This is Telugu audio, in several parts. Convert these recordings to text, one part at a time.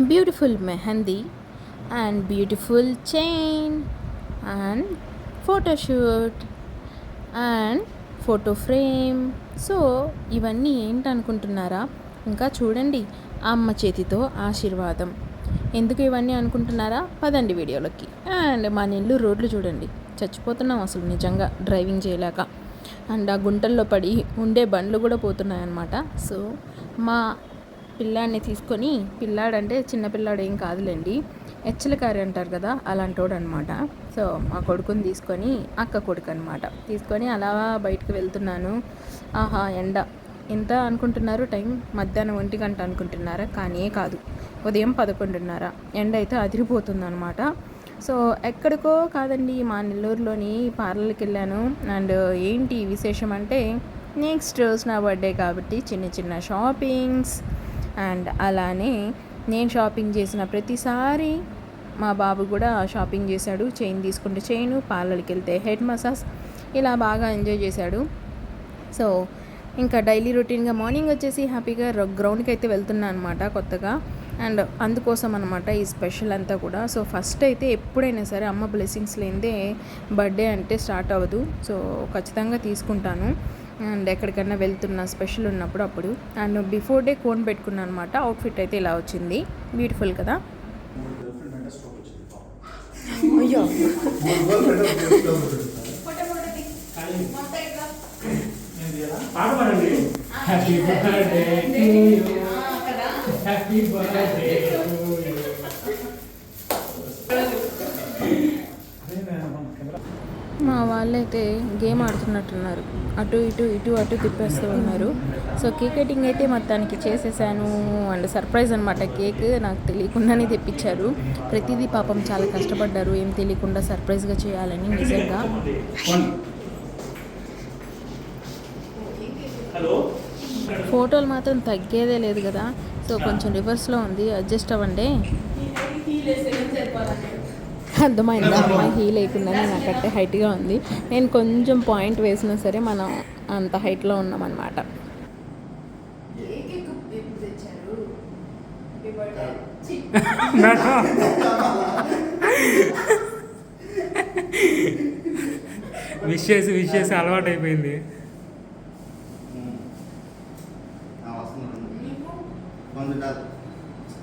Beautiful mehndi and beautiful chain and photoshoot and photo frame. So ఇవన్నీ ఏంటనుకుంటున్నారా? ఇంకా చూడండి, అమ్మ చేతితో ఆశీర్వాదం. ఎందుకు ఇవన్నీ అనుకుంటున్నారా? పదండి వీడియోలోకి. అండ్ మా నెల్లూరు రోడ్లు చూడండి, చచ్చిపోతున్నాం అసలు నిజంగా డ్రైవింగ్ చేయలేక. అండ్ ఆ గుంటల్లో పడి ఉండే బండ్లు కూడా పోతున్నాయన్నమాట. సో మా పిల్లాడిని తీసుకొని, పిల్లాడంటే చిన్న పిల్లాడు ఏం కాదులేండి, ఎచ్చలకారి అంటారు కదా, అలాంటోడు అనమాట. సో మా కొడుకుని తీసుకొని, అక్క కొడుకు అనమాట, తీసుకొని అలా బయటకు వెళ్తున్నాను. ఆహా ఎండ ఎంత అనుకుంటున్నారు? టైం మధ్యాహ్నం 1 గంట అనుకుంటున్నారా? కానీ కాదు, ఉదయం 11:30. ఎండ అయితే అదిరిపోతుంది అనమాట. సో ఎక్కడికో కాదండి, మా నెల్లూరులోని పార్లర్కి వెళ్ళాను. అండ్ ఏంటి విశేషం అంటే, నెక్స్ట్ రోజు నా బర్త్డే కాబట్టి చిన్న చిన్న షాపింగ్స్. అండ్ అలానే నేను షాపింగ్ చేసిన ప్రతిసారి మా బాబు కూడా షాపింగ్ చేశాడు. చైన్ తీసుకుంటే చైను, పార్లర్కి వెళ్తే హెడ్ మసాజ్, ఇలా బాగా ఎంజాయ్ చేశాడు. సో ఇంకా డైలీ రొటీన్గా మార్నింగ్ వచ్చేసి హ్యాపీగా గ్రౌండ్కి అయితే వెళ్తున్నాను అనమాట కొత్తగా. అండ్ అందుకోసం అనమాట ఈ స్పెషల్ అంతా కూడా. సో ఫస్ట్ అయితే ఎప్పుడైనా సరే అమ్మ బ్లెస్సింగ్స్ లేనిదే బర్త్డే అంటే స్టార్ట్ అవ్వదు. సో ఖచ్చితంగా తీసుకుంటాను. అండ్ ఎక్కడికైనా వెళ్తున్నా స్పెషల్ ఉన్నప్పుడు అప్పుడు. అండ్ బిఫోర్ డే కోన్ పెట్టుకున్నాను అనమాట. అవుట్ఫిట్ అయితే ఇలా వచ్చింది, బ్యూటిఫుల్ కదా. అయ్యో happy birthday to you, happy birthday to you. మా వాళ్ళైతే గేమ్ ఆడుతున్నట్టున్నారు, అటు ఇటు ఇటు అటు తిప్పేస్తూ ఉన్నారు. సో కేక్ కటింగ్ అయితే మొత్తానికి చేసేసాను. అండ్ సర్ప్రైజ్ అనమాట, కేక్ నాకు తెలియకుండానే తెప్పించారు. ప్రతిదీ పాపం చాలా కష్టపడ్డారు, ఏం తెలియకుండా సర్ప్రైజ్గా చేయాలని. నిజంగా ఫోటోలు మాత్రం తగ్గేదే లేదు కదా. సో కొంచెం రివర్స్లో ఉంది, అడ్జస్ట్ అవ్వండి. అర్థమైందా? అమ్మాయి హీల్ లేకుండానే నాకంటే హైట్గా ఉంది. నేను కొంచెం పాయింట్ వేసినా సరే మనం అంత హైట్లో ఉన్నామన్నమాట. విష్ చేసి అలవాటు అయిపోయింది.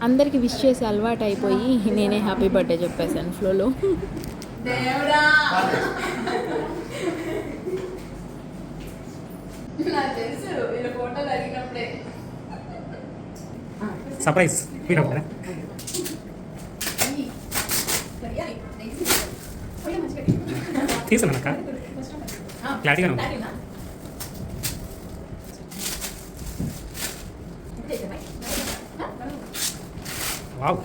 అందరికి విష్ చేసి అలవాటు అయిపోయి నేనే హ్యాపీ బర్త్డే చెప్పేశాను ఫ్లోలో. సర్ప్రైజ్ తీసుకున్నాక క్లారిటీగా ఉంది. వావ్,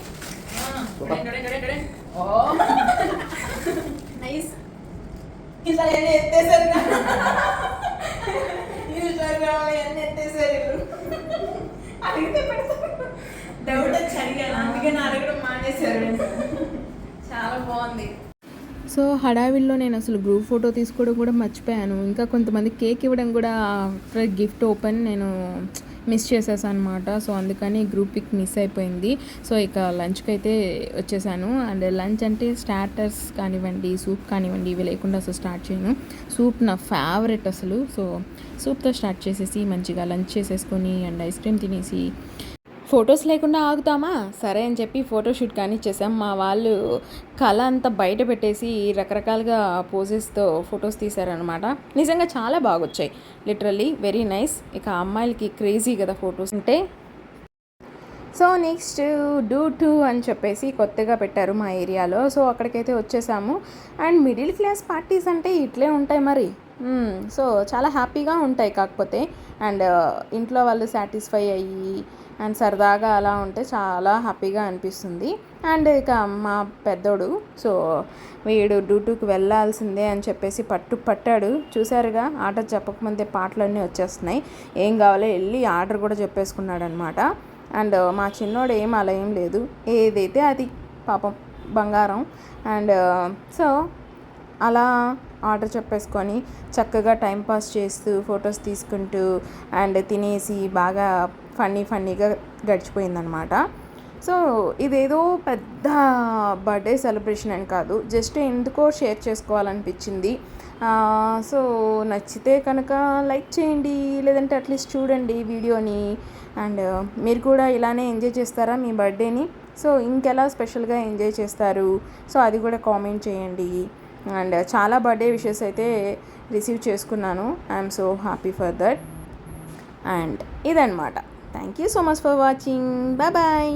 డౌట్ వచ్చి అడిగాను, అందుకని అడగడం మానేశారు. చాలా బాగుంది. సో హడావిల్లో నేను అసలు గ్రూప్ ఫోటో తీసుకోవడం కూడా మర్చిపోయాను. ఇంకా కొంతమంది కేక్ ఇవ్వడం కూడా ఆఫ్టర్ గిఫ్ట్ ఓపెన్ నేను మిస్ చేసేసాను అనమాట. సో అందుకని గ్రూప్ పిక్ మిస్ అయిపోయింది. సో ఇక లంచ్కి అయితే వచ్చేసాను. అండ్ లంచ్ అంటే స్టార్టర్స్ కానివ్వండి, సూప్ కానివ్వండి, ఇవి లేకుండా అసలు స్టార్ట్ చేయను. సూప్ నా ఫేవరెట్ అసలు. సో సూప్తో స్టార్ట్ చేసేసి మంచిగా లంచ్ చేసేసుకొని అండ్ ఐస్ క్రీమ్ తినేసి, ఫొటోస్ లేకుండా ఆగుతామా సరే అని చెప్పి ఫోటోషూట్ కానీ చేసాం. మా వాళ్ళు కళ అంతా బయట పెట్టేసి రకరకాలుగా పోజెస్తో ఫొటోస్ తీశారనమాట. నిజంగా చాలా బాగా వచ్చాయి, లిటరల్లీ వెరీ నైస్. ఇక అమ్మాయిలకి క్రేజీ కదా ఫొటోస్ అంటే. సో నెక్స్ట్ డూ టూ అని చెప్పేసి కొత్తగా పెట్టారు మా ఏరియాలో. సో అక్కడికైతే వచ్చేసాము. అండ్ మిడిల్ క్లాస్ పార్టీస్ అంటే ఇట్లే ఉంటాయి మరి. సో చాలా హ్యాపీగా ఉంటాయి. కాకపోతే అండ్ ఇంట్లో వాళ్ళు సాటిస్ఫై అయ్యి అండ్ సరదాగా అలా ఉంటే చాలా హ్యాపీగా అనిపిస్తుంది. అండ్ ఇక మా పెద్దోడు, సో వీడు డ్యూటీకి వెళ్ళాల్సిందే అని చెప్పేసి పట్టాడు. చూసారుగా, ఆర్డర్ చెప్పకముందే పాటలన్నీ వచ్చేస్తున్నాయి. ఏం కావాలో వెళ్ళి ఆర్డర్ కూడా చెప్పేసుకున్నాడు అనమాట. అండ్ మా చిన్నోడు అలా ఏం లేదు, ఏదైతే అది పాపం బంగారం. అండ్ సో అలా ఆర్డర్ చెప్పేసుకొని చక్కగా టైంపాస్ చేస్తూ ఫొటోస్ తీసుకుంటూ అండ్ తినేసి బాగా ఫన్నీగా గడిచిపోయిందనమాట. సో ఇదేదో పెద్ద బర్త్డే సెలబ్రేషన్ అని కాదు, జస్ట్ ఎందుకో షేర్ చేసుకోవాలనిపించింది. సో నచ్చితే కనుక లైక్ చేయండి, లేదంటే అట్లీస్ట్ చూడండి వీడియోని. అండ్ మీరు కూడా ఇలానే ఎంజాయ్ చేస్తారా మీ బర్త్డేని? సో ఇంకెలా స్పెషల్గా ఎంజాయ్ చేస్తారు, సో అది కూడా కామెంట్ చేయండి. అండ్ చాలా బర్త్డే విషెస్ అయితే రిసీవ్ చేసుకున్నాను. I'm so happy for that. And ఇదన్నమాట. Thank you so much for watching. Bye bye.